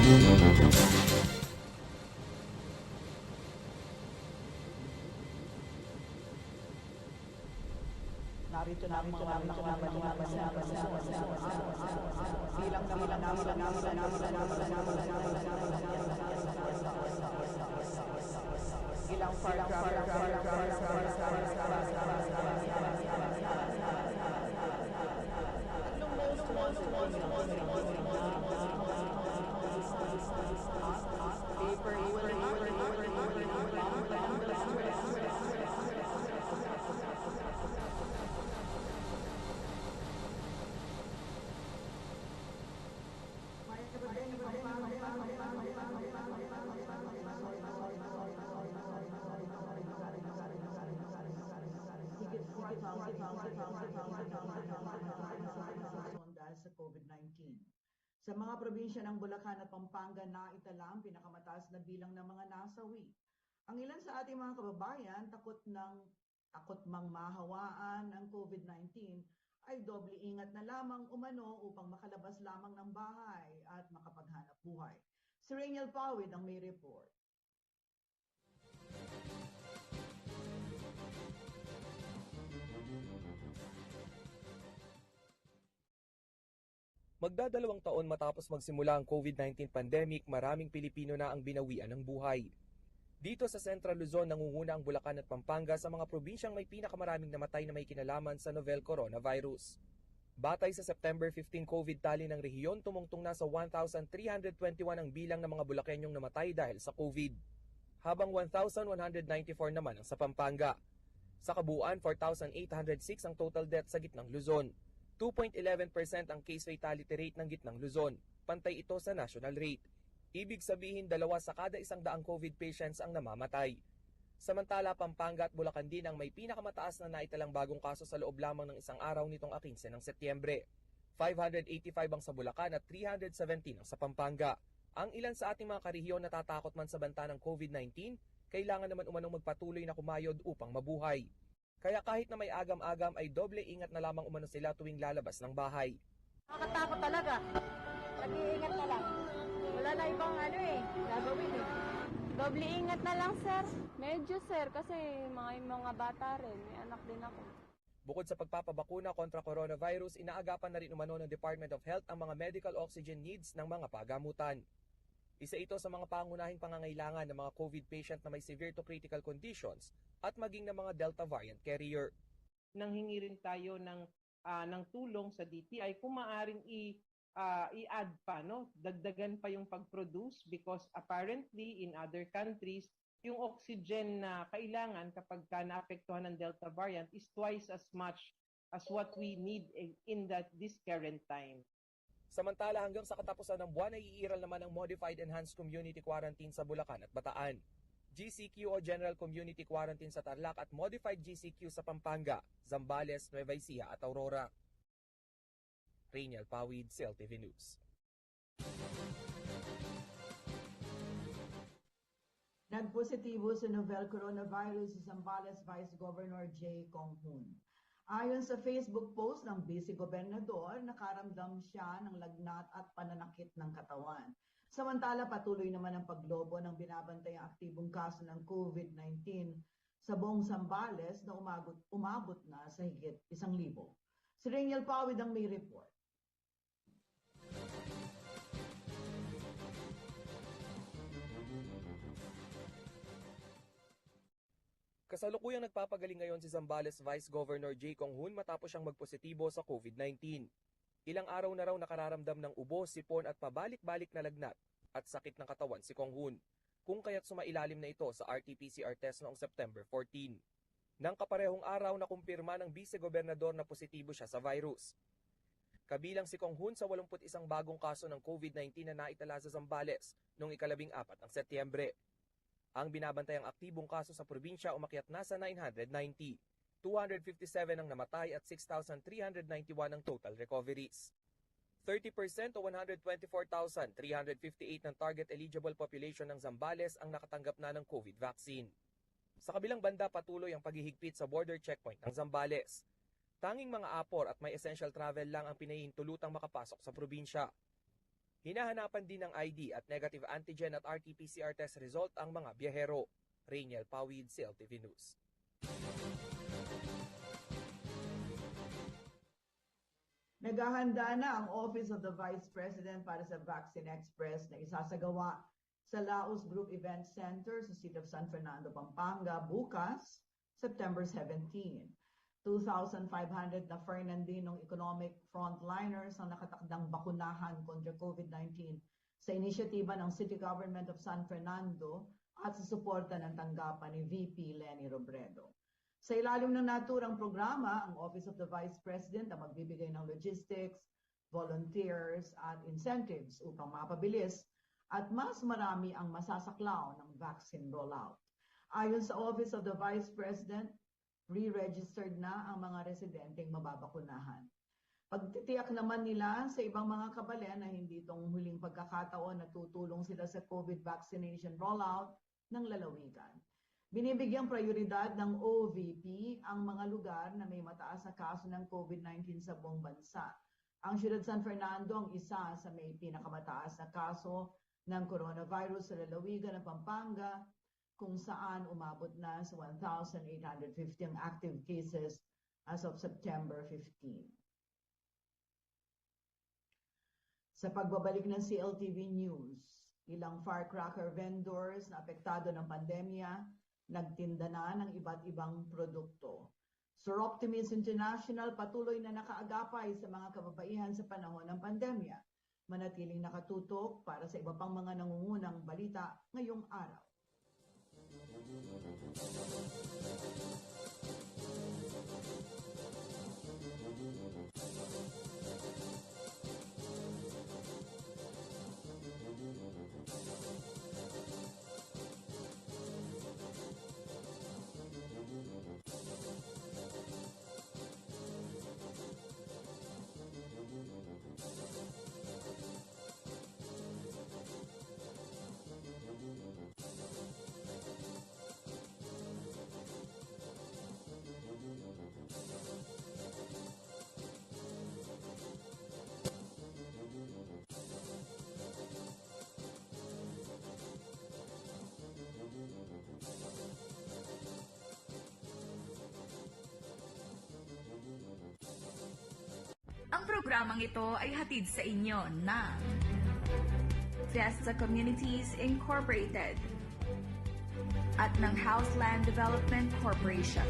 Narito na ang mga bilang ilang dahil sa COVID-19. Sa mga probinsya ng Bulacan at Pampanga, naitala ang pinakamataas na bilang ng mga nasawi. Ang ilan sa ating mga kababayan takot mang mahawaan ang COVID-19 ay doble ingat na lamang umano upang makalabas lamang ng bahay at makapaghanap buhay. Si Rainiel Pawid ang may report. Magdadalawang taon matapos magsimula ang COVID-19 pandemic, maraming Pilipino na ang binawian ng buhay. Dito sa Central Luzon, nangunguna ang Bulacan at Pampanga sa mga probinsyang may pinakamaraming namatay na may kinalaman sa novel coronavirus. Batay sa September 15 COVID tally ng rehiyon, tumungtong na sa 1,321 ang bilang ng mga Bulakenyong namatay dahil sa COVID, habang 1,194 naman ang sa Pampanga. Sa kabuuan, 4,806 ang total death sa gitnang Luzon. 2.11% ang case fatality rate ng gitnang Luzon, pantay ito sa national rate. Ibig sabihin, 2 sa kada 100 COVID patients ang namamatay. Samantala, Pampanga at Bulacan din ang may pinakamataas na naitalang bagong kaso sa loob lamang ng isang araw nitong 15 ng Setyembre. 585 ang sa Bulacan at 317 ang sa Pampanga. Ang ilan sa ating mga karehiyon natatakot man sa banta ng COVID-19, kailangan naman umanong magpatuloy na kumayod upang mabuhay. Kaya kahit na may agam-agam ay doble ingat na lamang umano sila tuwing lalabas ng bahay. Nakakatakot talaga. Nag-iingat na lang. Wala na ibang gagawin eh. Doble ingat na lang, sir. Medyo, sir, kasi mga bata rin. May anak din ako. Bukod sa pagpapabakuna kontra coronavirus, inaagapan na rin umano ng Department of Health ang mga medical oxygen needs ng mga pagamutan. Isa ito sa mga pangunahing pangangailangan ng mga COVID patient na may severe to critical conditions at maging ng mga Delta variant carrier. Nanghingi rin tayo ng tulong sa DTI kung maaaring i-add pa, dagdagan pa yung pag-produce because apparently in other countries, yung oxygen na kailangan kapag naapektuhan ng Delta variant is twice as much as what we need in this current time. Samantala, hanggang sa katapusan ng buwan ay iiral naman ang Modified Enhanced Community Quarantine sa Bulacan at Bataan, GCQ o General Community Quarantine sa Tarlac at Modified GCQ sa Pampanga, Zambales, Nueva Ecija at Aurora. Rainiel Pawid, Cltv News. Nagpositibo sa novel coronavirus si Zambales Vice Governor J. Conghun. Ayon sa Facebook post ng Vice-Gobernador, nakaramdam siya ng lagnat at pananakit ng katawan. Samantala, patuloy naman ang paglobo ng binabantayang aktibong kaso ng COVID-19 sa buong Zambales na umabot na sa higit 1,000. Si Rainiel Pawid ang may report. Kasalukuyang nagpapagaling ngayon si Zambales Vice Governor J. Conghun matapos siyang magpositibo sa COVID-19. Ilang araw na raw nakararamdam ng ubo, sipon at pabalik-balik na lagnat at sakit ng katawan si Conghun, kung kaya't sumailalim na ito sa RT-PCR test noong September 14. Nang kaparehong araw na kumpirma ng Vice-Gobernador na positibo siya sa virus. Kabilang si Conghun sa 81 bagong kaso ng COVID-19 na naitala sa Zambales noong 14 ng Setyembre. Ang binabantayang aktibong kaso sa probinsya umakyat na sa 990. 257 ang namatay at 6,391 ang total recoveries. 30% o 124,358 ng target eligible population ng Zambales ang nakatanggap na ng COVID vaccine. Sa kabilang banda, patuloy ang paghihigpit sa border checkpoint ng Zambales. Tanging mga apor at may essential travel lang ang pinahihintulutang makapasok sa probinsya. Hinahanapan din ng ID at negative antigen at RT-PCR test result ang mga biyahero. Rainiel Pawid, Cltv News. Naghahanda na ang Office of the Vice President para sa Vaccine Express na isasagawa sa Laos Group Event Center sa City of San Fernando, Pampanga bukas, September 17. 2,500 na Fernandinong economic frontliners ang nakatakdang bakunahan kontra COVID-19 sa inisyatiba ng City Government of San Fernando at sa suporta ng tanggapan ni VP Lenny Robredo. Sa ilalim ng naturang programa, ang Office of the Vice President ang magbibigay ng logistics, volunteers at incentives upang mapabilis at mas marami ang masasaklaw ng vaccine rollout. Ayon sa Office of the Vice President, re-registered na ang mga residenteng mababakunahan. Pagtitiyak naman nila sa ibang mga kabalan na hindi itong huling pagkakataon na tutulong sila sa COVID vaccination rollout ng lalawigan. Binibigyang prioridad ng OVP ang mga lugar na may mataas na kaso ng COVID-19 sa buong bansa. Ang Siyudad San Fernando ang isa sa may pinakamataas na kaso ng coronavirus sa lalawigan ng Pampanga, kung saan umabot na sa 1,850 ang active cases as of September 15. Sa pagbabalik ng Cltv News, ilang firecracker vendors na apektado ng pandemya nagtinda na ng iba't ibang produkto. Sir Optimus International patuloy na nakaagapay sa mga kababaihan sa panahon ng pandemya. Manatiling nakatutok para sa iba pang mga nangungunang balita ngayong araw. Ang programang ito ay hatid sa inyo ng Fiesta Communities Incorporated at ng Houseland Development Corporation.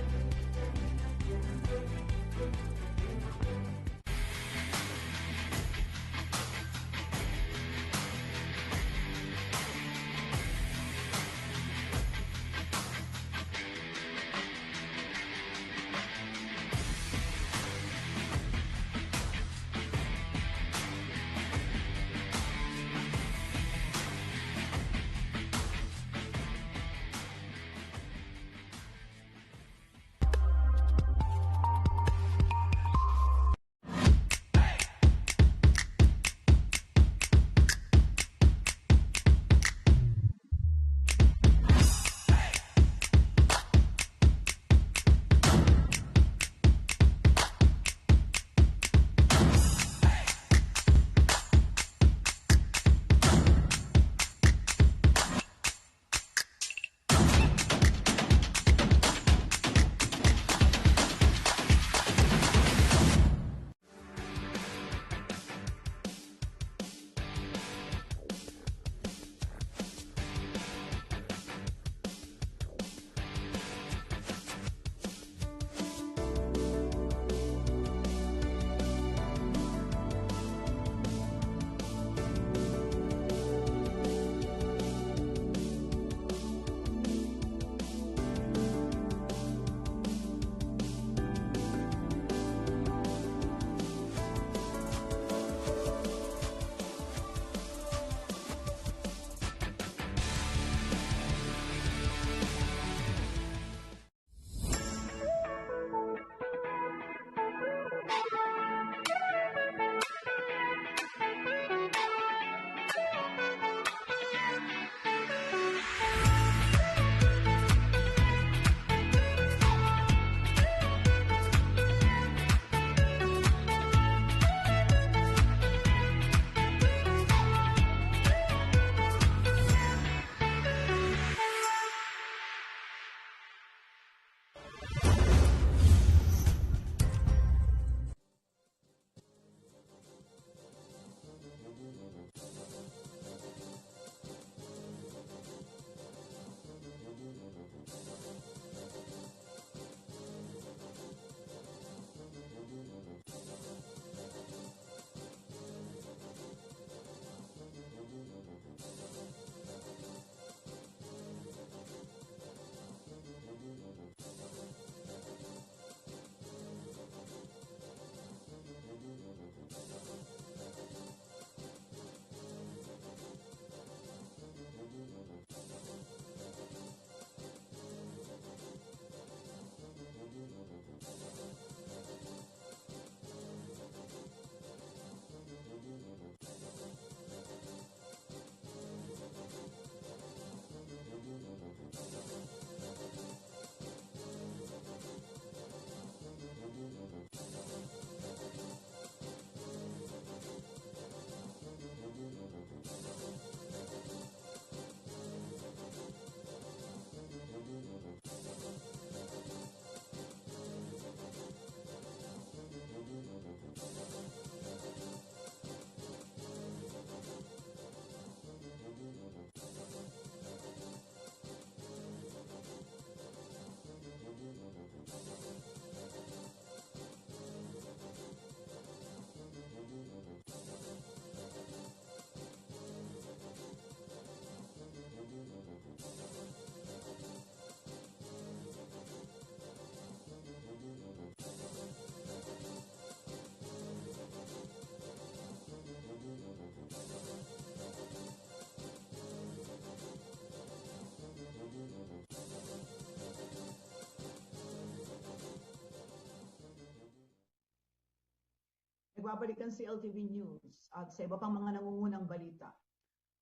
nagbabalik ang Cltv News at sa iba pang mga nangungunang balita.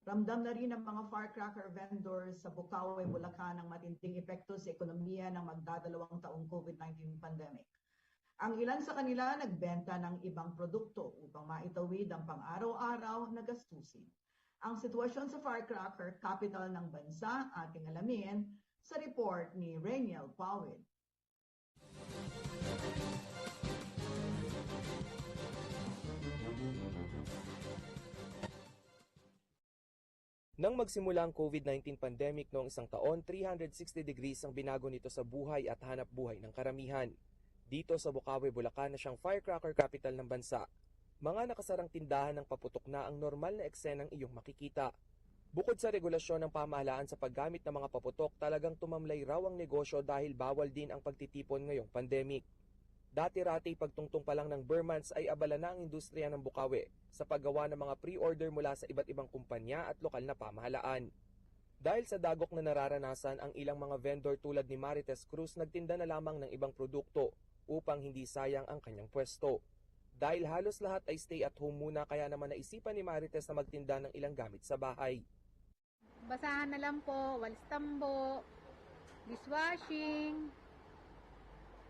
Ramdam na rin ang mga firecracker vendors sa Bukawi, Bulacan ang matinding epekto sa ekonomiya ng magdadalawang taong COVID-19 pandemic. Ang ilan sa kanila nagbenta ng ibang produkto upang maitawid ang pang-araw-araw na gastusin. Ang sitwasyon sa firecracker capital ng bansa ating alamin sa report ni Rainiel Pawid. Nang magsimula ang COVID-19 pandemic noong isang taon, 360 degrees ang binago nito sa buhay at hanap buhay ng karamihan. Dito sa Bukawi, Bulacan na siyang firecracker capital ng bansa. Mga nakasarang tindahan ng paputok na ang normal na eksenang iyong makikita. Bukod sa regulasyon ng pamahalaan sa paggamit ng mga paputok, talagang tumamlay raw ang negosyo dahil bawal din ang pagtitipon ngayong pandemic. Dati-rati pagtungtong pa lang ng Burmans ay abala na ang industriya ng Bukawi sa paggawa ng mga pre-order mula sa iba't ibang kumpanya at lokal na pamahalaan. Dahil sa dagok na nararanasan, ang ilang mga vendor tulad ni Marites Cruz nagtinda na lamang ng ibang produkto upang hindi sayang ang kanyang pwesto. Dahil halos lahat ay stay at home muna, kaya naman naisipan ni Marites na magtinda ng ilang gamit sa bahay. Basahan na lang po, walis tambo, dishwashing,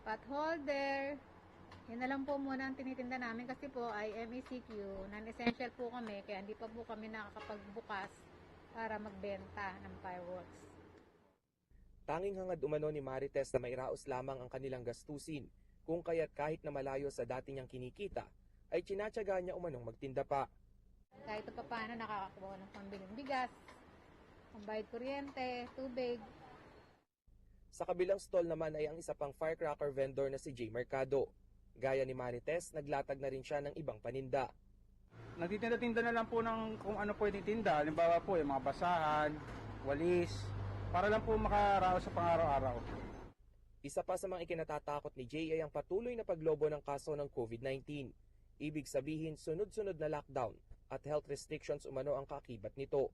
pot holder. Yan na lang po muna ang tinitinda namin kasi po ay MECQ, non-essential po kami kaya hindi pa po kami nakakapagbukas para magbenta ng fireworks. Tanging hangad umano ni Marites na mairaos lamang ang kanilang gastusin, kung kaya't kahit na malayo sa dati niyang kinikita, ay tsinatsaga niya umanong magtinda pa. Kahit pa paano nakakakuha ng pambiling bigas, pambayad kuryente, tubig. Sa kabilang stall naman ay ang isa pang firecracker vendor na si J. Mercado. Gaya ni Marites, naglatag na rin siya ng ibang paninda. Nagtitinda-tinda na lang po ng kung ano pwedeng tinda. Halimbawa po, yung mga basahan, walis, para lang po makaraos sa pang-araw-araw. Isa pa sa mga ikinatatakot ni Jay ay ang patuloy na paglobo ng kaso ng COVID-19. Ibig sabihin, sunod-sunod na lockdown at health restrictions umano ang kaakibat nito.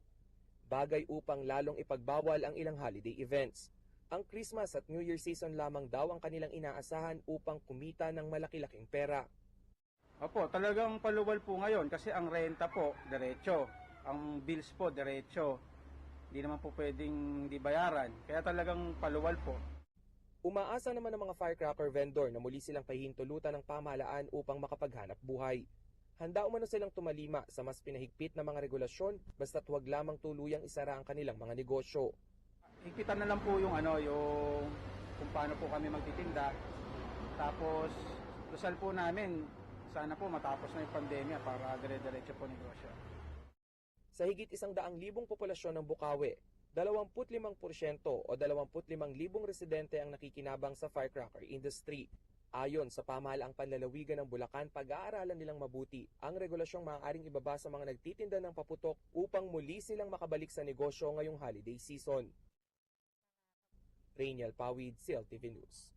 Bagay upang lalong ipagbawal ang ilang holiday events. Ang Christmas at New Year season lamang daw ang kanilang inaasahan upang kumita ng malaki-laking pera. Opo, talagang paluwal po ngayon kasi ang renta po, diretso. Ang bills po, diretso. Hindi naman po pwedeng di bayaran. Kaya talagang paluwal po. Umaasa naman ang mga firecracker vendor na muli silang pahihintulutan ng pamahalaan upang makapaghanap buhay. Handa umano silang tumalima sa mas pinahigpit na mga regulasyon basta't huwag lamang tuluyang isara ang kanilang mga negosyo. Higpitan na lang po yung yung kung paano po kami magtitinda. Tapos, dasal po namin, sana po matapos na yung pandemya para dire-diretso po negosyo. Sa higit 100,000 populasyon ng Bukawi, 25% o 25,000 residente ang nakikinabang sa firecracker industry. Ayon sa pamahalaang panlalawigan ng Bulacan, pag-aaralan nilang mabuti ang regulasyong maaaring ibaba sa mga nagtitinda ng paputok upang muli silang makabalik sa negosyo ngayong holiday season. Rainiel Pawid, Cltv News.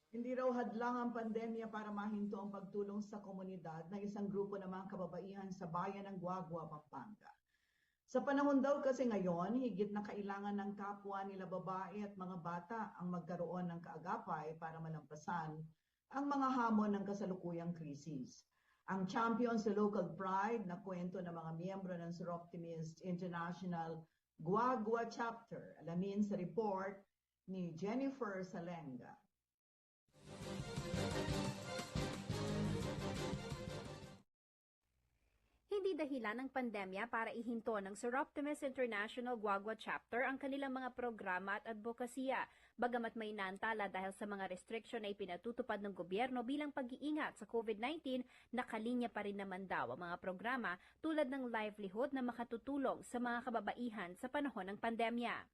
Hindi raw hadlang ang pandemya para mahinto ang pagtulong sa komunidad ng isang grupo ng mga kababaihan sa bayan ng Guagua, Pampanga. Sa panahon daw kasi ngayon, higit na kailangan ng kapwa nila babae at mga bata ang magkaroon ng kaagapay para malampasan ang mga hamon ng kasalukuyang krisis. Ang champion sa local pride na kwento ng mga miyembro ng Optimist International Guagua Chapter. Alamin sa report ni Jennifer Salenga. Hindi dahilan ng pandemya para ihinto ng Optimist International Guagua Chapter ang kanilang mga programa at advokasya, bagamat may naantala dahil sa mga restriction na ipinatutupad ng gobyerno bilang pag-iingat sa COVID-19, nakalinya pa rin naman daw ang mga programa tulad ng livelihood na makatutulong sa mga kababaihan sa panahon ng pandemya.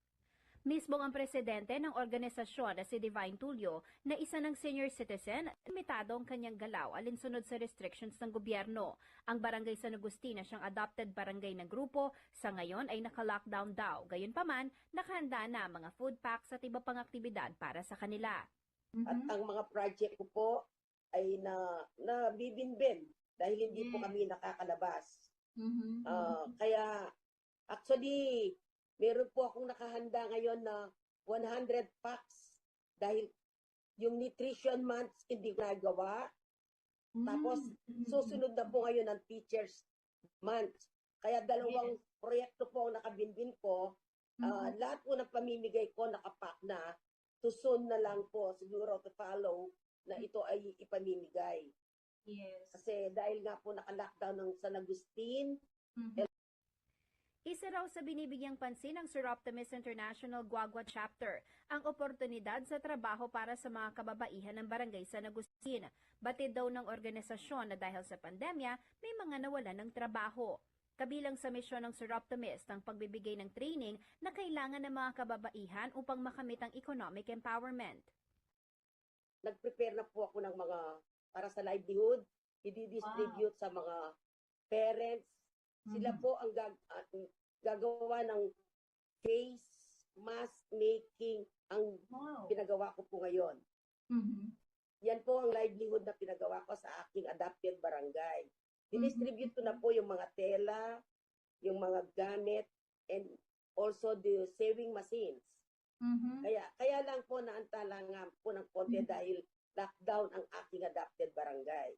Mismong ang presidente ng organisasyon na si Divine Tulio na isa ng senior citizen, limitado ang kanyang galaw alinsunod sa restrictions ng gobyerno. Ang barangay San Agustin na siyang adopted barangay na grupo, sa ngayon ay naka-lockdown daw. Gayunpaman, nakahanda na mga food packs at iba pang aktibidad para sa kanila. At ang mga project ko po ay nabibinbin dahil hindi po kami nakakalabas. Kaya actually, meron po akong nakahanda ngayon na 100 packs dahil yung nutrition months hindi nagawa. Tapos, susunod na po ngayon ang teachers month. Kaya dalawang proyekto po ang nakabinbin ko. Lahat po ng pamimigay ko nakapack na. To soon na lang po, siguro to follow, na ito ay ipamimigay. Yes. Kasi dahil nga po naka-lockdown ng San Agustin. Isa raw sa binibigyang pansin ng Sir Optimus International Guagua Chapter ang oportunidad sa trabaho para sa mga kababaihan ng Barangay San Agustin. Batid daw ng organisasyon na dahil sa pandemya, may mga nawalan ng trabaho. Kabilang sa misyon ng Sir Optimus ang pagbibigay ng training na kailangan ng mga kababaihan upang makamit ang economic empowerment. Nag-prepare na po ako ng mga para sa livelihood, i-distribute sa mga parents. Sila po ang gagawa ng face mask making ang pinagawa ko po ngayon. Yan po ang livelihood na pinagawa ko sa aking adopted barangay. Dinistribute ko na po yung mga tela, yung mga gamit, and also the sewing machines. Kaya lang po naantala nga po ng konti dahil lockdown ang aking adopted barangay.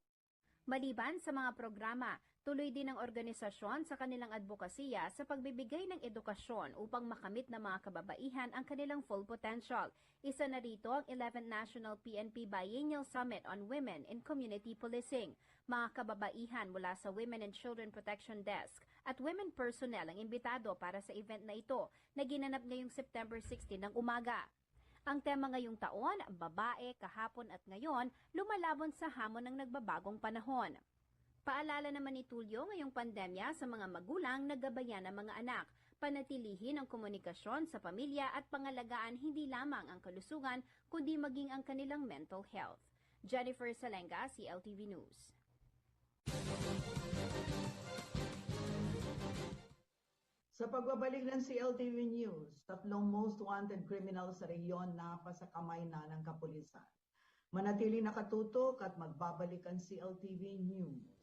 Maliban sa mga programa, tuloy din ang organisasyon sa kanilang advokasya sa pagbibigay ng edukasyon upang makamit ng mga kababaihan ang kanilang full potential. Isa na rito ang 11th National PNP Biennial Summit on Women in Community Policing. Mga kababaihan mula sa Women and Children Protection Desk at women personnel ang imbitado para sa event na ito na ginanap ngayong September 16 ng umaga. Ang tema ngayong taon, babae, kahapon at ngayon, lumalabon sa hamon ng nagbabagong panahon. Paalala naman ni Tulio ngayong pandemya sa mga magulang na gabayan ng mga anak, panatilihin ang komunikasyon sa pamilya at pangalagaan hindi lamang ang kalusugan kundi maging ang kanilang mental health. Jennifer Salenga, Cltv News. Sa pagbabalik ng CLTV News, 3 most wanted criminals sa rehiyon na sa kamay na ng kapulisan. Manatili nakatutok at magbabalik ang CLTV News.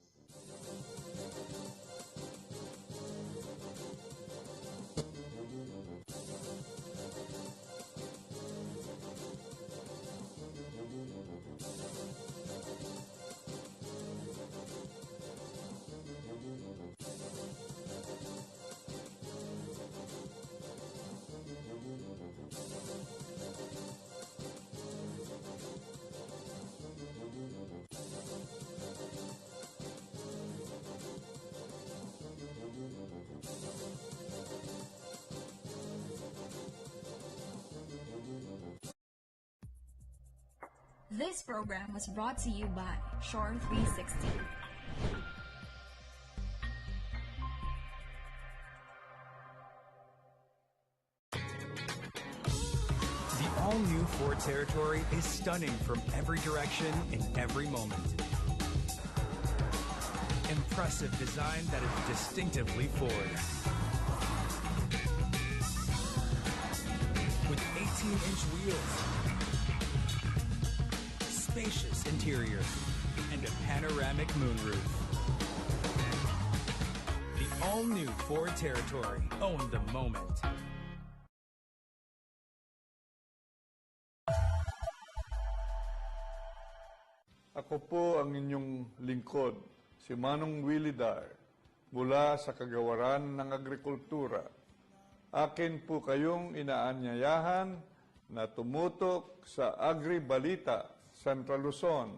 This program was brought to you by Shore 360. The all-new Ford Territory is stunning from every direction in every moment. Impressive design that is distinctively Ford. With 18-inch wheels, spacious interior, and a panoramic moonroof. The all-new Ford Territory. Own the moment. Ako po ang inyong lingkod, si Manong Willie Dar, mula sa Kagawaran ng Agrikultura. Akin po kayong inaanyayahan na tumutok sa Agri-Balita, Central Luzon,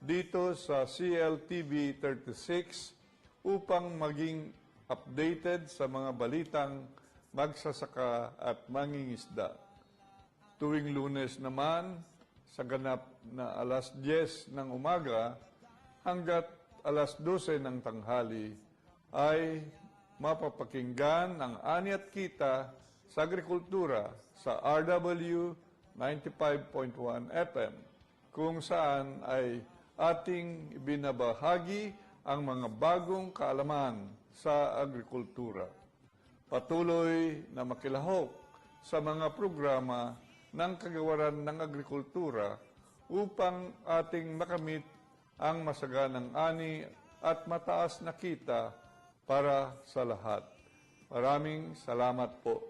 dito sa CLTV 36 upang maging updated sa mga balitang magsasaka at mangingisda. Tuwing Lunes naman, sa ganap na alas 10 ng umaga hanggat alas 12 ng tanghali ay mapapakinggan ang ani at kita sa agrikultura sa RW 95.1 FM kung saan ay ating binabahagi ang mga bagong kaalaman sa agrikultura. Patuloy na makilahok sa mga programa ng Kagawaran ng Agrikultura upang ating makamit ang masaganang ani at mataas na kita para sa lahat. Maraming salamat po.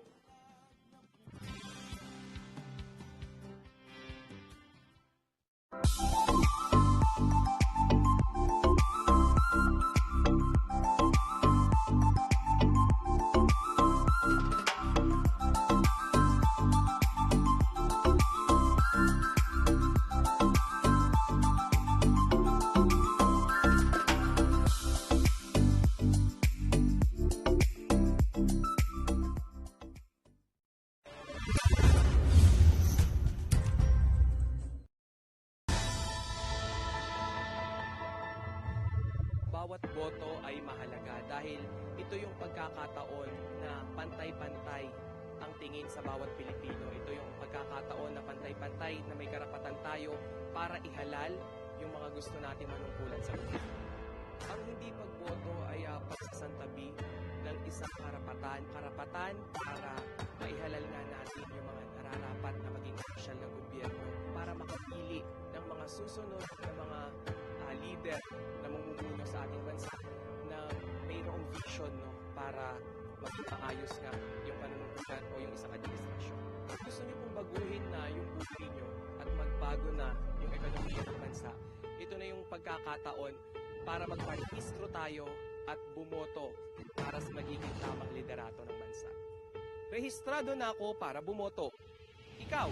bawat boto ay mahalaga dahil ito yung pagkakataon na pantay-pantay ang tingin sa bawat Pilipino. Ito yung pagkakataon na pantay-pantay na may karapatan tayo para ihalal yung mga gusto natin manungkulan sa gobyerno. Ang hindi pagboto ay pagsasantabi ng isang karapatan para maihalal nga natin yung mga nararapat na maging opisyal ng gobyerno para makapili ng mga susunod na mga leader na mamumuno sa ating bansa na mayroong vision para maging maayos nga yung panunungkulan o yung isang administrasyon. Kung gusto niyo pong baguhin na yung buhay niyo at magbago na yung ekonomiya ng bansa, ito na yung pagkakataon para magparehistro tayo at bumoto para sa magiging tamang liderato ng bansa. Rehistrado na ako para bumoto. Ikaw!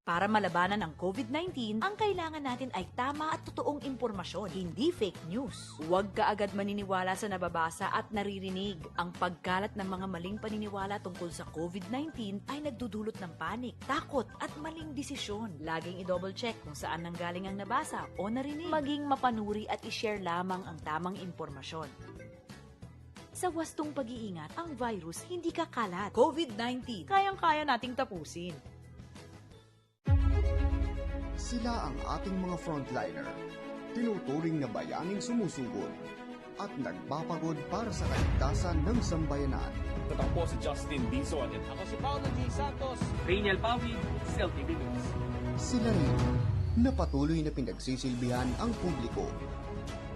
Para malabanan ang COVID-19, ang kailangan natin ay tama at totoong impormasyon, hindi fake news. Huwag kaagad maniniwala sa nababasa at naririnig. Ang pagkalat ng mga maling paniniwala tungkol sa COVID-19 ay nagdudulot ng panik, takot at maling desisyon. Laging i-double check kung saan nanggaling ang nabasa o narinig. Maging mapanuri at i-share lamang ang tamang impormasyon. Sa wastong pag-iingat, ang virus hindi kakalat. COVID-19, kayang-kaya nating tapusin. Sila ang ating mga frontliner, tinuturing na bayaning sumusugod at nagpapagod para sa kaligtasan ng sambayanan. Ako po si Justin Dizon. Ako si Paolo G. Santos. Rainiel Pawi, Cltv News. Sila rin na patuloy na pinagsisilbihan ang publiko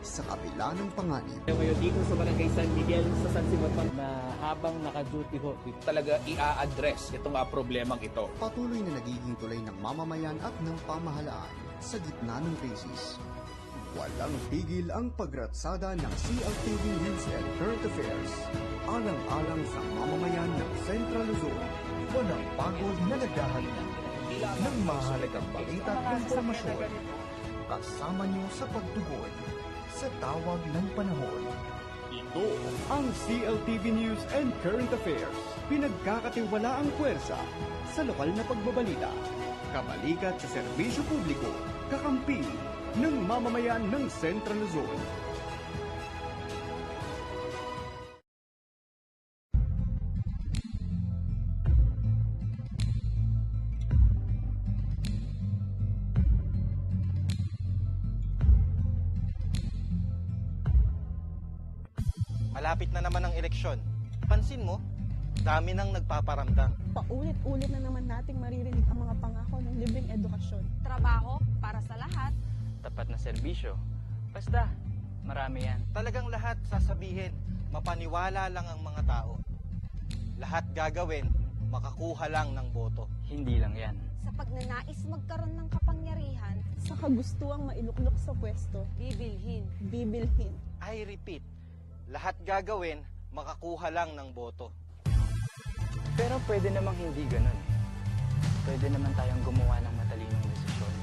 sa kabila ng panganib. Ngayon dito sa Barangay San Miguel sa San Simon na habang naka-duty ho, talaga i-address itong problemang ito. Patuloy na nagiging tulay ng mamamayan at ng pamahalaan sa gitna ng krisis. Walang tigil ang pagratsada ng CLTV News and Current Affairs. Alang-alang sa mamamayan ng Central Luzon. Walang pagod na naghahatid ng mahalagang balita at informasyon. Kasama niyo sa pagtugon sa tawag ng panahon. Ito ang CLTV News and Current Affairs. Pinagkakatiwala ang puwersa sa lokal na pagbabalita. Kabalikat sa serbisyo publiko, kakampi ng mamamayan ng Central Luzon. Malapit na naman ang eleksyon. Pansin mo, dami nang nagpaparamdam. Paulit-ulit na naman nating maririnig ang mga pangako ng libreng edukasyon. Trabaho para sa lahat. Tapat na serbisyo. Basta, marami yan. Talagang lahat sasabihin, mapaniwala lang ang mga tao. Lahat gagawin, makakuha lang ng boto. Hindi lang yan. Sa pagnanais magkaroon ng kapangyarihan, sa kagustuang mailuklok sa pwesto, bibilhin. Bibilhin. I repeat, lahat gagawin, makakuha lang ng boto. Pero pwede namang hindi ganun. Pwede naman tayong gumawa ng matalinong desisyon.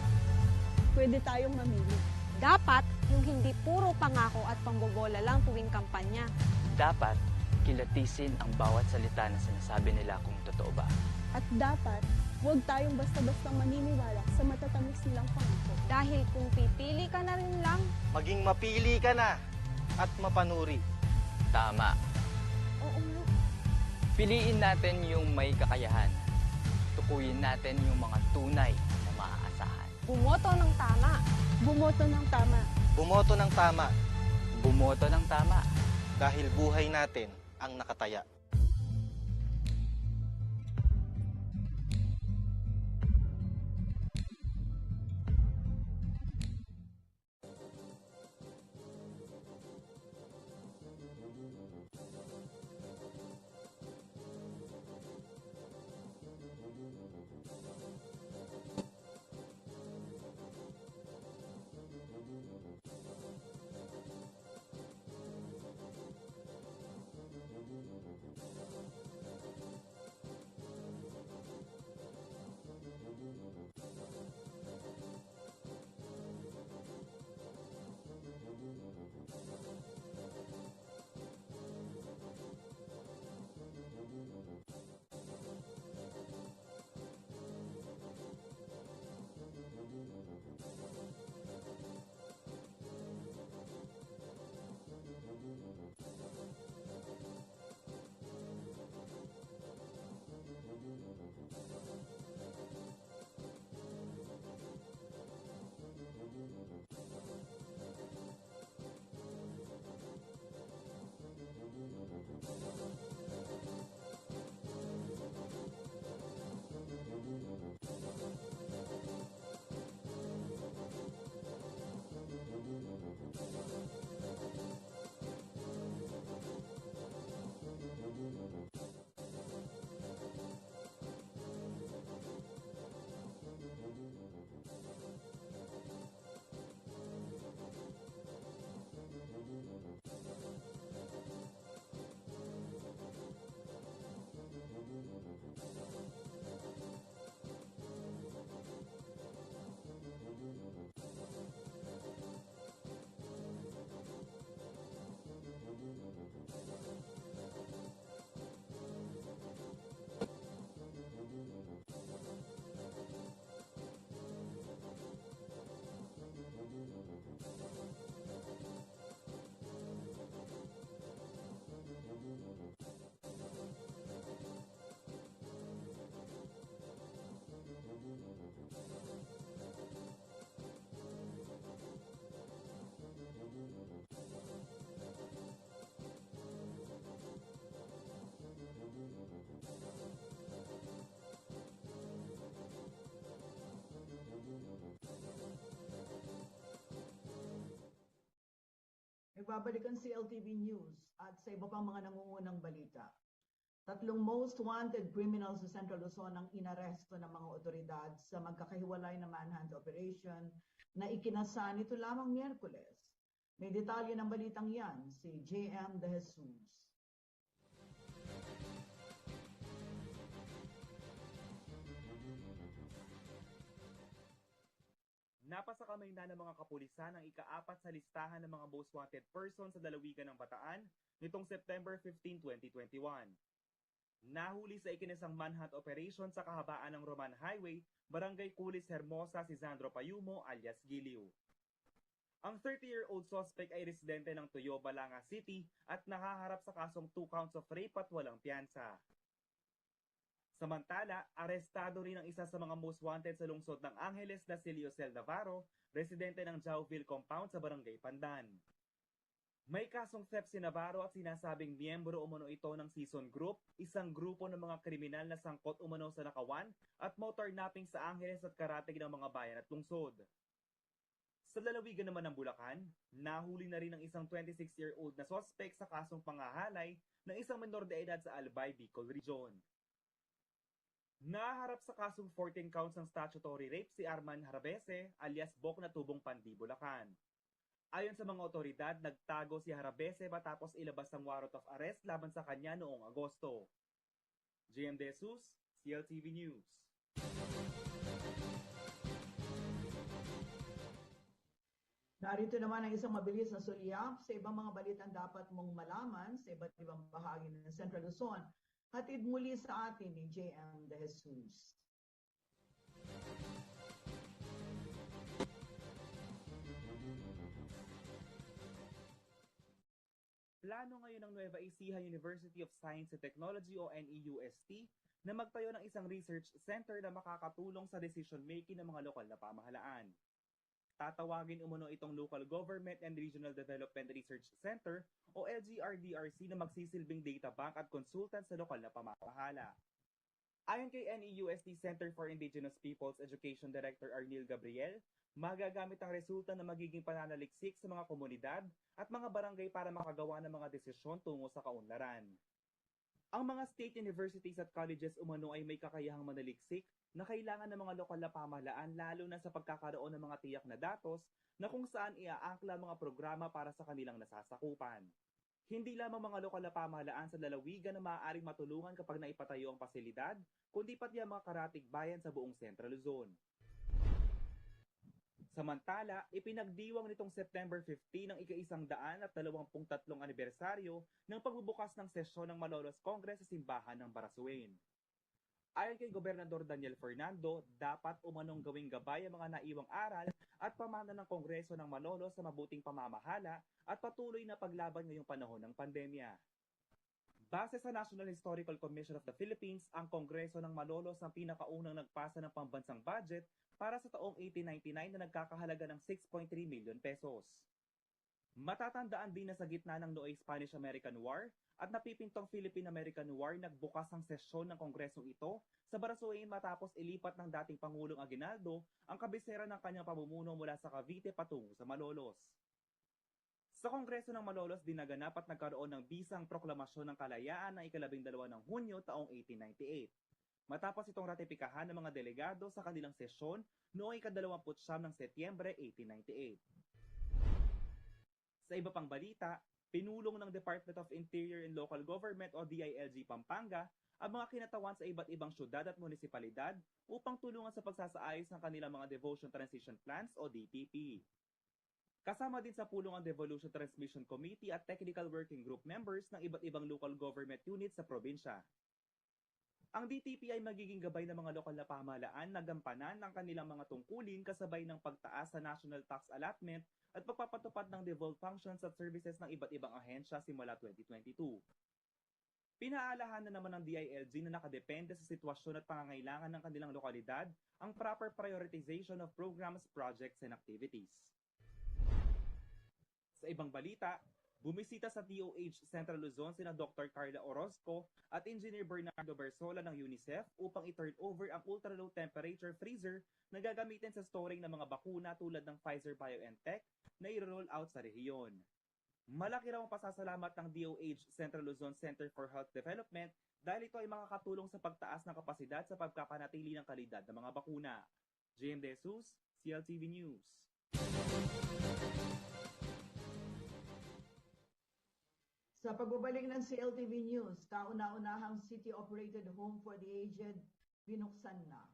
Pwede tayong mamili. Dapat yung hindi puro pangako at pambobola lang tuwing kampanya. Dapat kilatisin ang bawat salita na sinasabi nila kung totoo ba. At dapat huwag tayong basta-bastang maniniwala sa matatamis nilang pangako. Dahil kung pipili ka na rin lang, maging mapili ka na at mapanuri. Tama. Oo nga. Piliin natin yung may kakayahan. Tukuyin natin yung mga tunay na maaasahan. Bumoto ng tama. Bumoto ng tama. Bumoto ng tama. Bumoto ng tama. Dahil buhay natin ang nakataya. Nagbabalik ang CLTV News at sa iba pang mga nangungunang balita. 3 most wanted criminals sa Central Luzon ang inaresto ng mga otoridad sa magkakahiwalay na manhunt operation na ikinasa nito lamang Miyerkules. May detalye ng balitang yan si JM De Jesus. Napasakamay na ng mga kapulisan ang ika-4 sa listahan ng mga most wanted persons sa lalawigan ng Bataan nitong September 15, 2021. Nahuli sa ikinisang manhunt operation sa kahabaan ng Roman Highway, Barangay Kulis Hermosa si Sandro Payumo alias Giliw. Ang 30-year-old suspect ay residente ng Toyo, Balanga City at nakaharap sa kasong 2 counts of rape at walang piyansa. Samantala, arestado rin ang isa sa mga most wanted sa lungsod ng Angeles na si Liosel Navarro, residente ng Jauville Compound sa Barangay Pandan. May kasong theft si Navarro at sinasabing miyembro umano ito ng Season Group, isang grupo ng mga kriminal na sangkot umano sa nakawan at motor napping sa Angeles at karatig ng mga bayan at lungsod. Sa lalawigan naman ng Bulacan, nahuli na rin ang isang 26-year-old na suspect sa kasong pangahalay ng isang menor de edad sa Albay, Bicol Region. Naharap sa kasong 14 counts ng statutory rape si Arman Harabese alias Bok na Tubong Pandi, Bulacan. Ayon sa mga otoridad, nagtago si Harabese matapos ilabas ang warrant of arrest laban sa kanya noong Agosto. JM De Jesus, CLTV News. Narito naman ang isang mabilis na sulyap sa ibang mga balitang dapat mong malaman sa iba't ibang bahagi ng Central Luzon. Hatid muli sa atin ni JM De Jesus. Plano ngayon ng Nueva Ecija University of Science and Technology o NEUST na magtayo ng isang research center na makakatulong sa decision-making ng mga lokal na pamahalaan. Tatawagin umano itong Local Government and Regional Development Research Center o LGRDRC na magsisilbing data bank at consultant sa lokal na pamamahala. Ayon kay NEUST Center for Indigenous Peoples Education Director Arnil Gabriel, magagamit ang resulta na magiging pananaliksik sa mga komunidad at mga barangay para makagawa ng mga desisyon tungo sa kaunlaran. Ang mga state universities at colleges umano ay may kakayahang manaliksik na kailangan ng mga lokal na pamahalaan lalo na sa pagkakaroon ng mga tiyak na datos na kung saan iaangkla mga programa para sa kanilang nasasakupan. Hindi lamang mga lokal na pamahalaan sa lalawigan na maaaring matulungan kapag naipatayo ang pasilidad, kundi pati ang mga karatig bayan sa buong Central Luzon. Samantala, ipinagdiwang nitong September 15 ang ika-123 anibersaryo ng pagbubukas ng sesyon ng Malolos Congress sa simbahan ng Barasuin. Ayon kay Gobernador Daniel Fernando, dapat umanong gawing gabay ang mga naiwang aral at pamana ng Kongreso ng Malolos sa mabuting pamamahala at patuloy na paglaban ngayong panahon ng pandemya. Base sa National Historical Commission of the Philippines, ang Kongreso ng Malolos ang pinakaunang nagpasa ng pambansang budget para sa taong 1899 na nagkakahalaga ng 6.3 million pesos. Matatandaan din na sa gitna ng nooy Spanish-American War at napipintong Philippine-American War, nagbukas ang sesyon ng kongresong ito sa Barasuin matapos ilipat ng dating Pangulong Aguinaldo ang kabisera ng kanyang pamumuno mula sa Cavite patungo sa Malolos. Sa Kongreso ng Malolos, dinaganap at nagkaroon ng bisang proklamasyon ng kalayaan ng ika-12 ng Hunyo taong 1898. Matapos itong ratipikahan ng mga delegado sa kanilang sesyon noong ika-29 ng Setyembre 1898. Sa iba pang balita, pinulong ng Department of Interior and Local Government o DILG Pampanga ang mga kinatawan sa iba't ibang syudad at munisipalidad upang tulungan sa pagsasaayos ng kanilang mga Devolution Transition Plans o DTP. Kasama din sa pulong ang Devolution Transmission Committee at Technical Working Group members ng iba't ibang local government units sa probinsya. Ang DTP ay magiging gabay ng mga lokal na pamahalaan na gampanan ng kanilang mga tungkulin kasabay ng pagtaas sa national tax allotment at pagpapatupad ng devolved functions at services ng iba't ibang ahensya simula 2022. Pinaalahan na naman ng DILG na nakadepende sa sitwasyon at pangangailangan ng kanilang lokalidad ang proper prioritization of programs, projects, and activities. Sa ibang balita, bumisita sa DOH Central Luzon sina Dr. Carla Orozco at Engineer Bernardo Bersola ng UNICEF upang i-turn over ang ultra-low temperature freezer na gagamitin sa storing ng mga bakuna tulad ng Pfizer-BioNTech na i-roll out sa rehiyon. Malaki raw ang pasasalamat ng DOH Central Luzon Center for Health Development dahil ito ay makakatulong sa pagtaas ng kapasidad sa pagkapanatili ng kalidad ng mga bakuna. JM De Jesus, CLTV News. Sa pagbabalik ng CLTV News, kauna-unahang city-operated home for the aged binuksan na.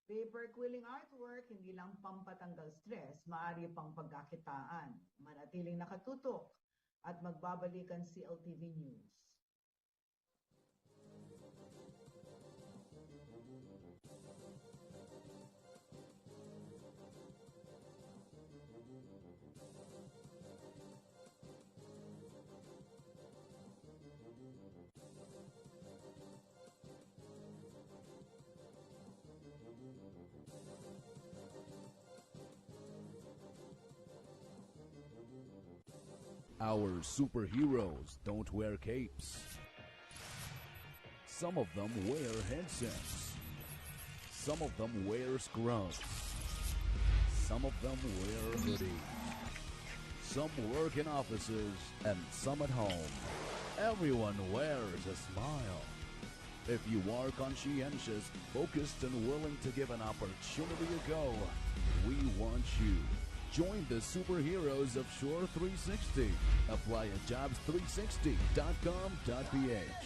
Paper quilling artwork, hindi lang pampatanggal stress, maaari pang pagkakitaan. Manatiling nakatutok at magbabalikan CLTV News. Our superheroes don't wear capes. Some of them wear headsets. Some of them wear scrubs. Some of them wear hoodies. Some work in offices and some at home. Everyone wears a smile. If you are conscientious, focused, and willing to give an opportunity a go, we want you. Join the superheroes of Shore 360. Apply at jobs360.com.ph.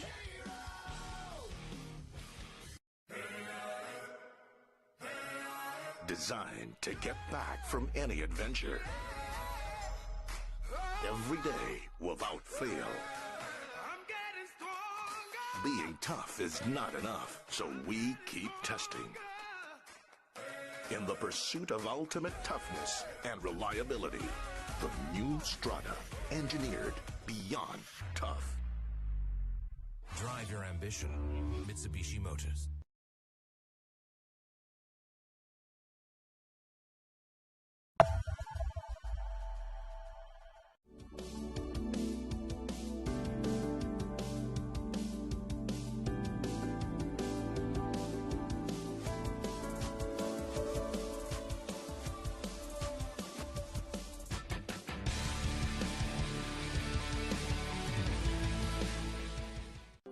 Designed to get back from any adventure. Every day without fail. Being tough is not enough, so we keep testing. In the pursuit of ultimate toughness and reliability, the new Strata, engineered beyond tough. Drive your ambition, Mitsubishi Motors.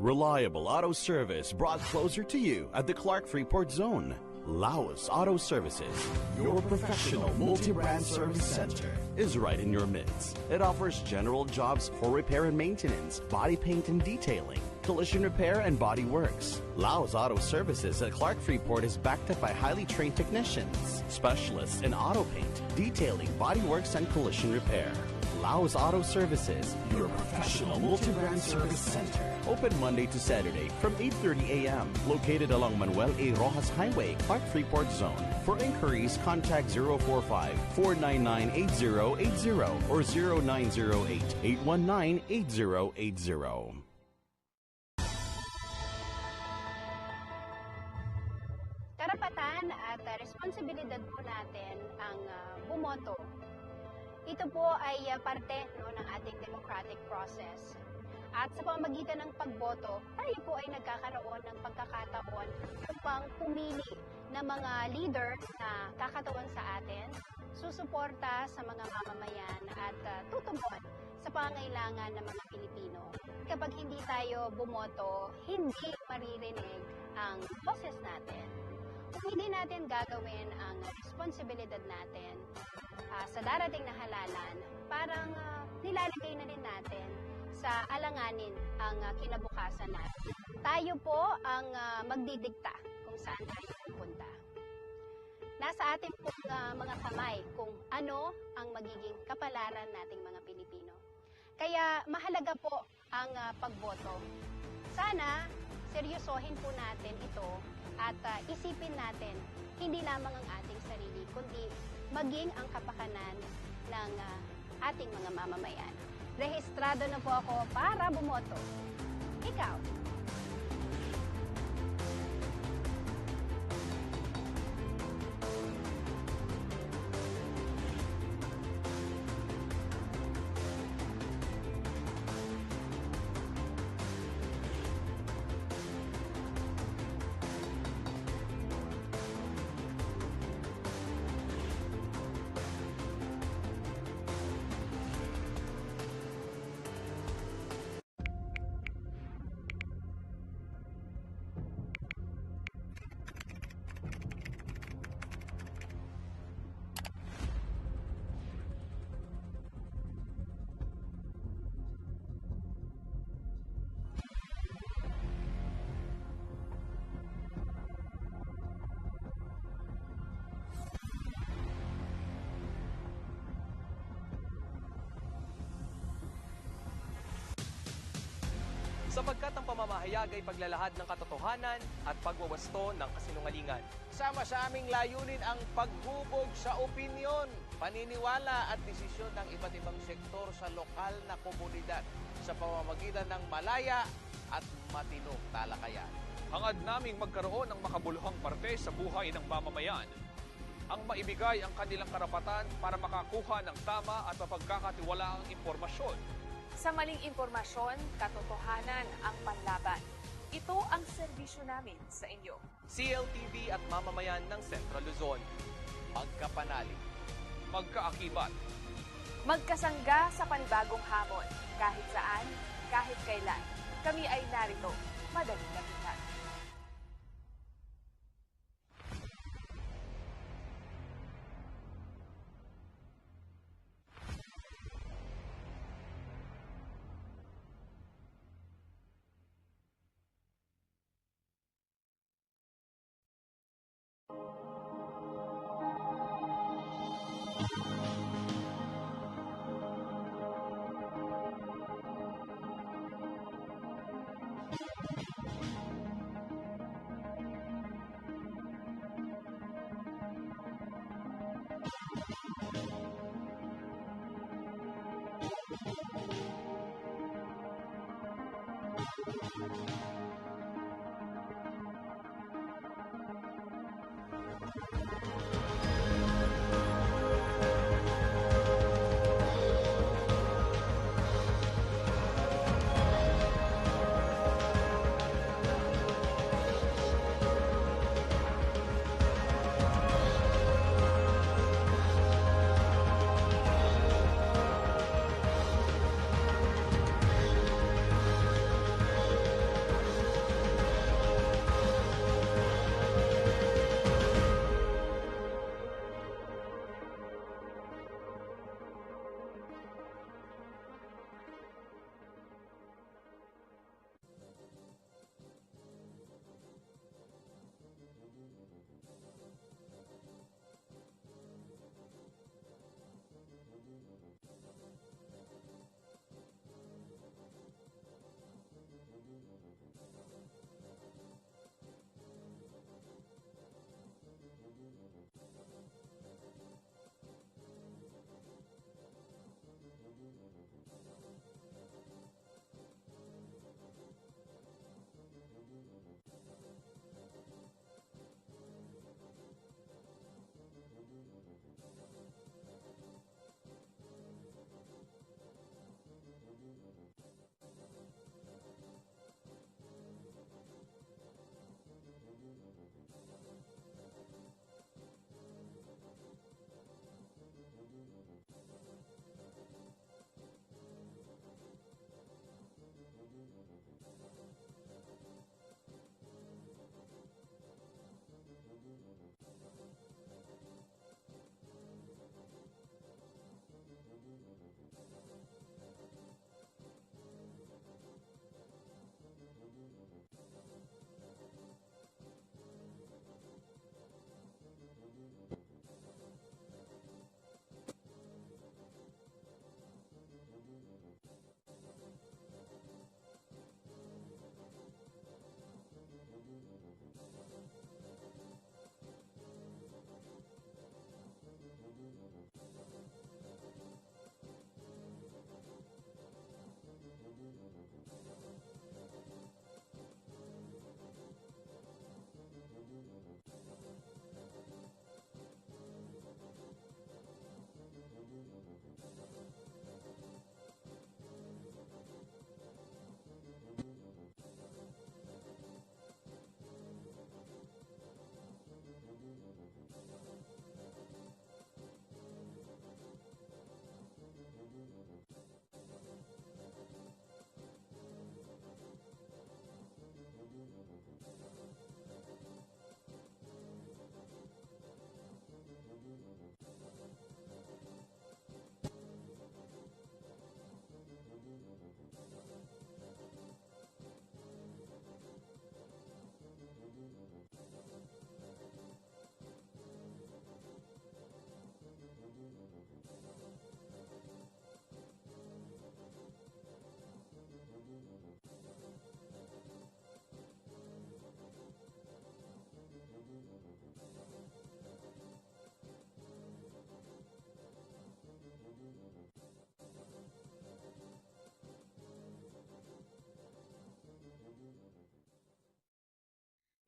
Reliable auto service brought closer to you at the Clark Freeport Zone. Laos Auto Services, your professional multi-brand service center, is right in your midst. It offers general jobs for repair and maintenance, body paint and detailing, collision repair and body works. Laos Auto Services at Clark Freeport is backed up by highly trained technicians, specialists in auto paint, detailing, body works and collision repair. Laos Auto Services, your professional multi-brand service center. Open Monday to Saturday from 8:30 a.m. Located along Manuel A. Rojas Highway, Clark Freeport Zone. For inquiries, contact 045-499-8080 or 0908-819-8080. Karapatan at responsibilidad po natin ang bumoto. Ito po ay parte ng ating democratic process. At sa pamamagitan ng pagboto, tayo po ay nagkakaroon ng pagkakataon upang pumili ng mga leader na kakatuon sa atin, susuporta sa mga mamamayan at tutugon sa pangangailangan ng mga Pilipino. Kapag hindi tayo bumoto, hindi maririnig ang boses natin. Kung hindi natin gagawin ang responsibilidad natin sa darating na halalan, parang nilalagay na rin natin sa alanganin ang kinabukasan natin. Tayo po ang magdidikta kung saan tayo pupunta. Nasa ating pong mga kamay kung ano ang magiging kapalaran nating mga Pilipino. Kaya mahalaga po ang pagboto. Sana seryosohin po natin ito at isipin natin hindi lamang ang ating sarili, kundi maging ang kapakanan ng ating mga mamamayan. Rehistrado na po ako para bumoto. Ikaw? sapagkat ang pamamahayag ay paglalahad ng katotohanan at pagwawasto ng kasinungalingan. Sama sa aming layunin ang paghubog sa opinyon, paniniwala at desisyon ng iba't ibang sektor sa lokal na komunidad sa pamamagitan ng malaya at matinong talakayan. Hangad naming magkaroon ng makabuluhang parte sa buhay ng mamamayan. Ang maibigay ang kanilang karapatan para makakuha ng tama at mapagkakatiwalaang impormasyon. Sa maling impormasyon, katotohanan ang panlaban. Ito ang serbisyo namin sa inyo. CLTV at mamamayan ng Central Luzon. Magkapanalig. Magkaakibat. Magkasangga sa panibagong hamon. Kahit saan, kahit kailan. Kami ay narito. Madaling lapitan.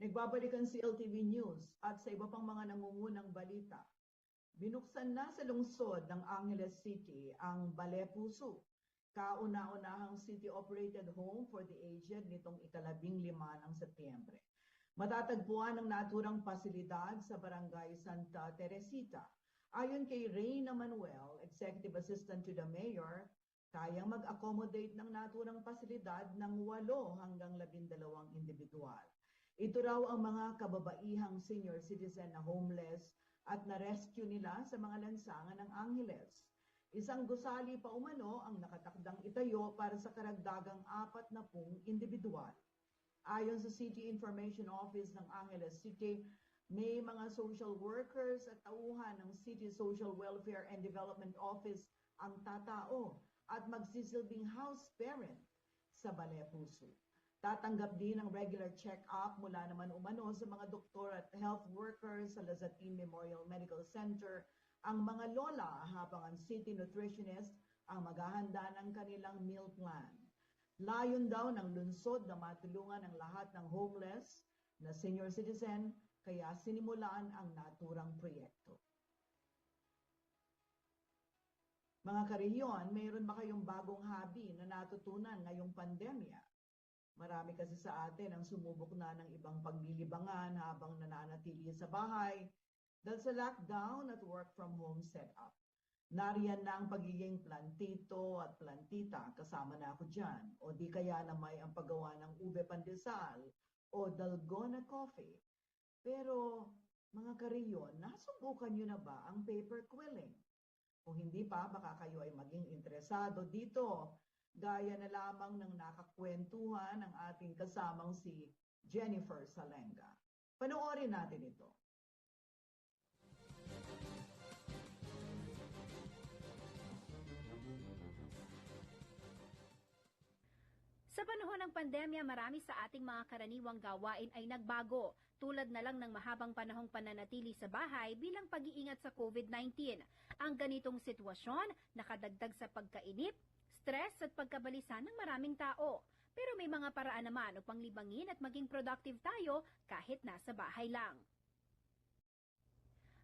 Nagbabalik ang CLTV News at sa iba pang mga nangungunang balita. Binuksan na sa lungsod ng Angeles City ang Bale Puso, kauna-unahang city-operated home for the aged nitong ika-15 ng Setyembre. Matatagpuan ang naturang pasilidad sa Barangay Santa Teresita. Ayon kay Reyna Manuel, Executive Assistant to the Mayor, kayang mag-accommodate ng naturang pasilidad ng 8 hanggang 12 individual. Ito raw ang mga kababaihang senior citizen na homeless at na-rescue nila sa mga lansangan ng Angeles. Isang gusali pa umano ang nakatakdang itayo para sa karagdagang 40 individual. Ayon sa City Information Office ng Angeles City, may mga social workers at tauhan ng City Social Welfare and Development Office ang tatao at magsisilbing house parent sa Bale Puso. Tatanggap din ng regular check-up mula naman umano sa mga doktor at health workers sa Lazatin Memorial Medical Center ang mga lola habang ang city nutritionist ang maghahanda ng kanilang meal plan. Layon daw ng lungsod na matulungan ang lahat ng homeless na senior citizen kaya sinimulaan ang naturang proyekto. Mga karehiyon, mayroon ba kayong bagong hobby na natutunan ngayong pandemya? Marami kasi sa atin ang sumubok na ng ibang paglilibangan habang nananatili sa bahay dahil sa lockdown at work from home setup. Nariyan na ang pagiging plantito at plantita, kasama na ako dyan. O di kaya na may ang paggawa ng ube pandesal o dalgona coffee. Pero mga karehiyon, nasubukan nyo na ba ang paper quilling? Kung hindi pa, baka kayo ay maging interesado dito. Gaya na lamang ng nakakwentuhan ng ating kasamang si Jennifer Salenga. Panoorin natin ito. Sa panahon ng pandemya, marami sa ating mga karaniwang gawain ay nagbago, tulad na lang ng mahabang panahong pananatili sa bahay bilang pag-iingat sa COVID-19. Ang ganitong sitwasyon, nakadagdag sa pagkainip, stress at pagkabalisa ng maraming tao. Pero may mga paraan naman upang libangin at maging productive tayo kahit nasa bahay lang.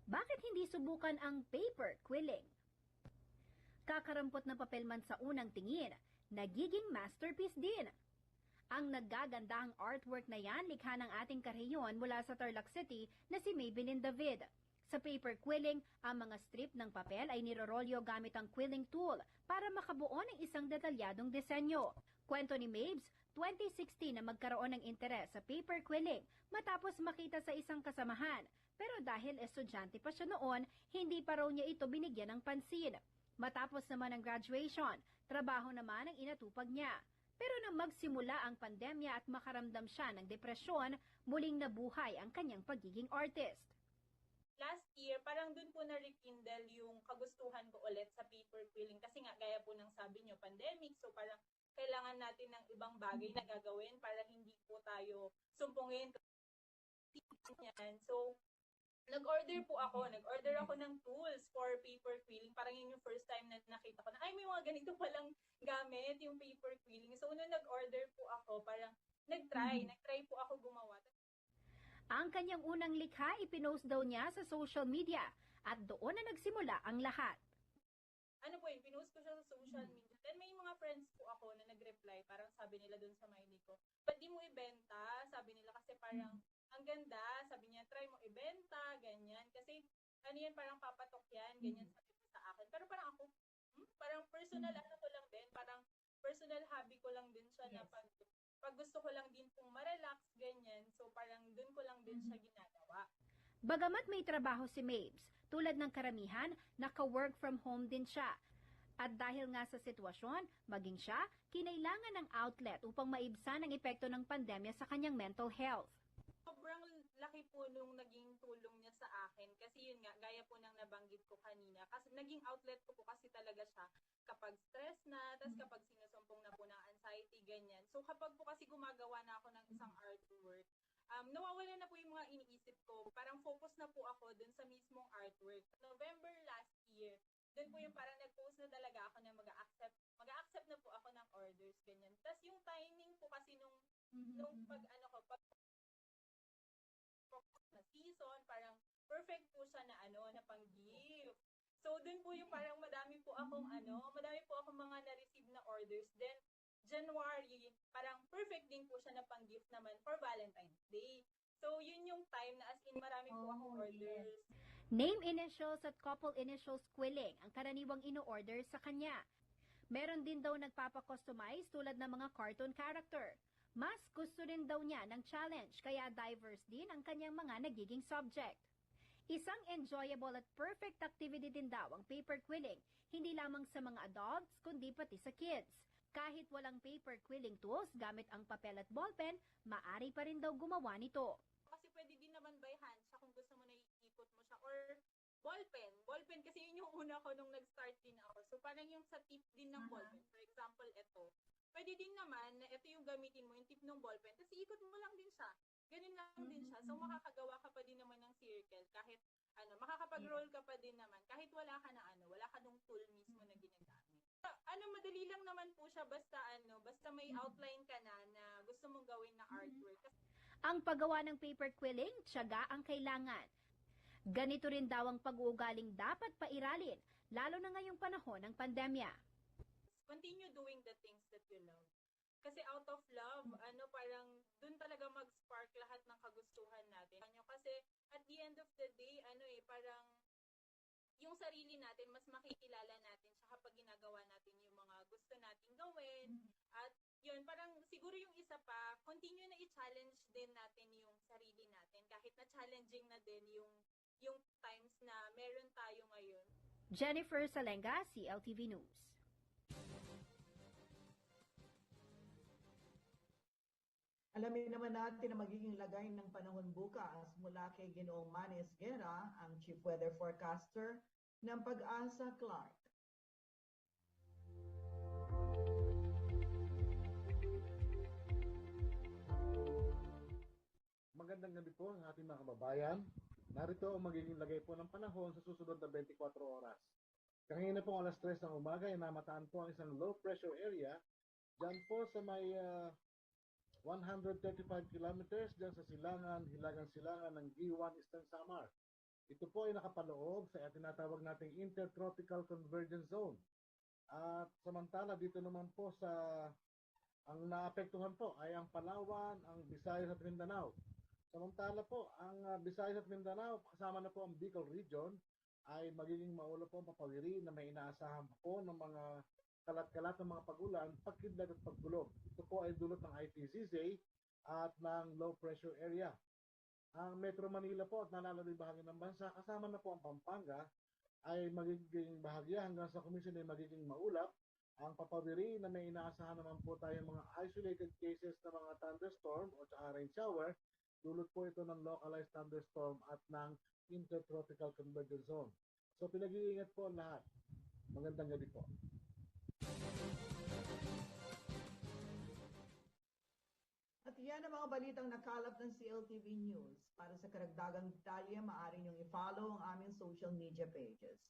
Bakit hindi subukan ang paper quilling? Kakarampot na papel man sa unang tingin, nagiging masterpiece din. Ang naggagandahang artwork na yan, likha ng ating karehiyon mula sa Tarlac City na si Maybelline David. Sa paper quilling, ang mga strip ng papel ay nirorolyo gamit ang quilling tool para makabuo ng isang detalyadong disenyo. Kwento ni Mabes, 2016 na magkaroon ng interes sa paper quilling matapos makita sa isang kasamahan. Pero dahil estudyante pa siya noon, hindi pa raw niya ito binigyan ng pansin. Matapos naman ang graduation, trabaho naman ang inatupag niya. Pero nang magsimula ang pandemya at makaramdam siya ng depresyon, muling nabuhay ang kanyang pagiging artist. Last year, parang dun po na-rekindle yung kagustuhan ko ulit sa paper quilling. Kasi nga, gaya po ng sabi nyo, pandemic. So parang kailangan natin ng ibang bagay na gagawin para hindi po tayo sumpungin. So, nag-order ako ng tools for paper quilling. Parang yun yung first time na nakita ko na, ay, may mga ganito palang gamit, yung paper quilling. So, nung nag-order po ako, parang nag-try po ako gumawa. Ang kanyang unang likha ipinost daw niya sa social media at doon na nagsimula ang lahat. Ano po yun, pinost ko siya sa social media. Then may mga friends po ako na nag-reply, parang sabi nila dun sa maili ko, ba't di mo ibenta? Sabi nila kasi parang ang ganda, sabi niya, try mo ibenta, ganyan. Kasi ano yan, parang papatok yan, ganyan sabi ko sa akin. Pero parang ako, parang personal ano ko lang din, parang personal hobby ko lang din siya na pag gusto ko lang din pong ma-relax, ganyan. So parang dun ko lang din siya ginagawa. Bagamat may trabaho si Mabes, tulad ng karamihan, naka-work from home din siya. At dahil nga sa sitwasyon, maging siya, kinailangan ng outlet upang maibsan ang epekto ng pandemya sa kanyang mental health. Sobrang laki po nung naging tulong niya sa akin. Kasi yun nga, gaya po ng nabanggit ko kanina. Kasi naging outlet ko po kasi talaga siya kapag stress na, tapos kapag sinusumpong na po ng anxiety, ganyan. So kapag po kasi gumagawa na ako ng isang artwork, nawawala na po yung mga iniisip ko. Parang focus na po ako dun sa mismong artwork. November last year, dun po yung parang nag-post na talaga ako na mag-accept na po ako ng orders, ganyan. Tapos yung timing po kasi nung pag season, parang perfect po siya na na pang-gift. So, dun po yung parang madami po akong mga na-receive na orders. Then, January, parang perfect din po siya na pang-gift naman for Valentine's Day. So, yun yung time na as in marami po akong orders. Name initials at couple initials quilling ang karaniwang ino-order sa kanya. Meron din daw nagpapakustomize tulad ng mga cartoon character. Mas gusto rin daw niya ng challenge kaya diverse din ang kanyang mga nagiging subject. Isang enjoyable at perfect activity din daw ang paper quilling, hindi lamang sa mga adults kundi pati sa kids. Kahit walang paper quilling tools gamit ang papel at ballpen, maaari pa rin daw gumawa nito. Kasi pwede din naman by hand siya kung gusto mo na iikot mo siya or ballpen. Ballpen kasi yun yung una ko nung nag-start din ako. So parang yung sa tip din ng ballpen. For example, ito. Pwede din naman na ito yung gamitin mo, yung tip ng ballpen. Tapos ikot mo lang din siya. Ganun lang din siya. So makakagawa ka pa din naman ng circle kahit makakapag-roll ka pa din naman kahit wala ka na wala ka nung tool mismo na ginagamit. Madali lang naman po siya basta may outline ka na gusto mong gawin na artwork. Ang paggawa ng paper quilling, tiyaga ang kailangan. Ganito rin daw ang pag-uugaling dapat pairalin, lalo na ngayong panahon ng pandemya. Continue doing the things that you love. Kasi out of love, parang dun talaga mag-spark lahat ng kagustuhan natin. Kasi at the end of the day, parang yung sarili natin, mas makikilala natin siya kapag ginagawa natin yung mga gusto nating gawin. At yun, parang siguro yung isa pa, continue na i-challenge din natin yung sarili natin. Kahit na challenging na din yung times na meron tayo ngayon. Jennifer Salenga, CLTV News. Alamin naman natin na magiging lagay ng panahon bukas mula kay Ginoong Manny Esguera, ang Chief Weather Forecaster ng Pag-asa Clark. Magandang gabi po sa ating mga kababayan. Narito ang magiging lagay po ng panahon sa susunod na 24 oras. Kanina po alas 3 ng umaga ay namataan po ang isang low pressure area dyan po sa may 135 kilometers dyan sa hilagang silangan ng G1 Eastern Samar. Ito po ay nakapaloob sa tinatawag nating Intertropical Convergence Zone. At samantala dito naman po ang naapektuhan po ay ang Palawan, ang Visayas at Mindanao. Samantala po, ang Visayas at Mindanao, kasama na po ang Bicol Region, ay magiging maulo po ang papawiri na may inaasahan po ng mga kalat-kalat ng mga pagulan, pagkidlat at pagkulog. Ito po ay dulot ng IPCC at ng low pressure area. Ang Metro Manila po at nalalabing bahagi ng bansa, kasama na po ang Pampanga, ay magiging bahagya hanggang sa Komisyon ay magiging maulap. Ang papawiri na may inaasahan naman po tayo mga isolated cases ng mga thunderstorm o tsaka rain shower, dulot po ito ng localized thunderstorm at ng Intertropical Convergence Zone. So pinag-iingat po lahat. Magandang gabi po. At yan ang mga balitang nakalap ng CLTV News. Para sa karagdagang detalye, maaari niyong i-follow ang aming social media pages.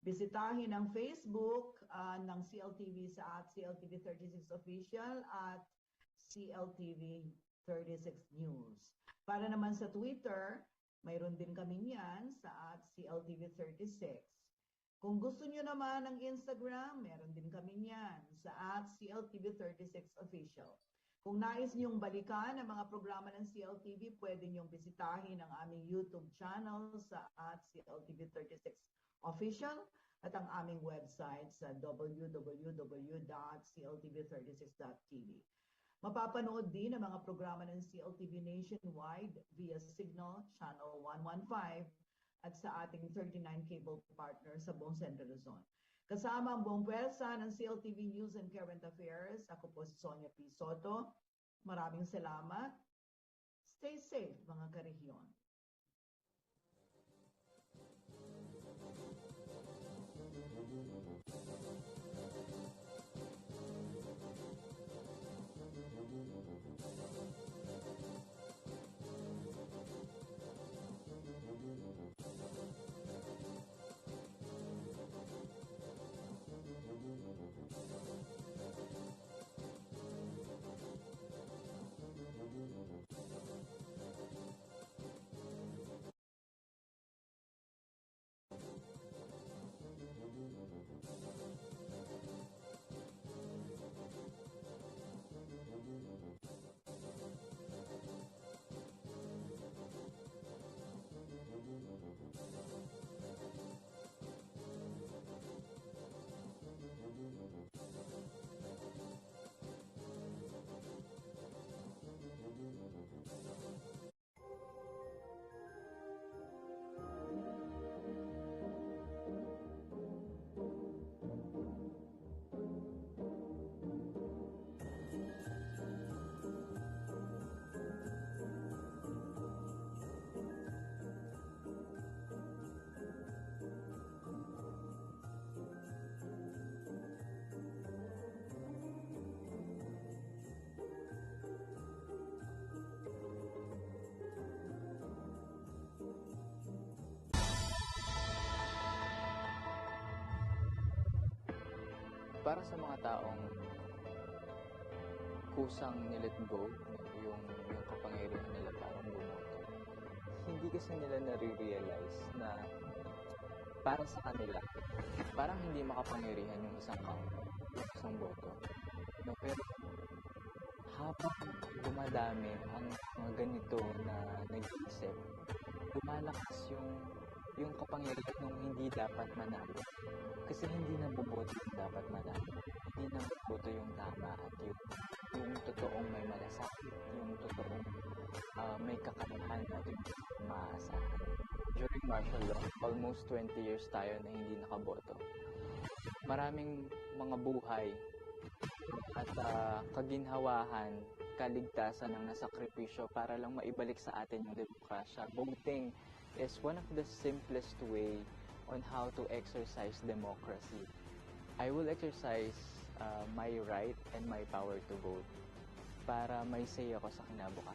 Bisitahin ang Facebook ng CLTV sa @CLTV36 Official at CLTV36 News. Para naman sa Twitter, mayroon din kami yan sa @CLTV36. Kung gusto nyo naman ng Instagram, meron din kami yan sa @CLTV36 Official. Kung nais nyong balikan ang mga programa ng CLTV, pwede nyong bisitahin ang aming YouTube channel sa @CLTV36 Official at ang aming website sa www.cltv36.tv. Mapapanood din ang mga programa ng CLTV nationwide via Signal Channel 115 at sa ating 39 cable partners sa buong Central Luzon. Kasama ang buong pwersa ng CLTV News and Current Affairs, ako po si Sonia P. Soto. Maraming salamat. Stay safe, mga karehiyon. para sa mga taong kusang nilet go yung kapangyarihan nila parang bumoto, hindi kasi nila nare-realize na para sa kanila, parang hindi makapangyarihan yung isang count, yung isang boto. No, pero habang dumadami ang mga ganito na nag-iisip, lumalakas yung kapangyarihan ng hindi dapat manalo. Kasi hindi na buboto yung dapat manalo. Hindi na buboto yung tama at yung totoong may malasakit, yung totoong may kakayahan at yung maaasahan. During martial law, almost 20 years tayo na hindi nakaboto. Maraming mga buhay at kaginhawahan, kaligtasan ang nasakripisyo para lang maibalik sa atin yung demokrasya. Voting is one of the simplest way on how to exercise democracy. I will exercise my right and my power to vote para may say ako sa kinabukasan.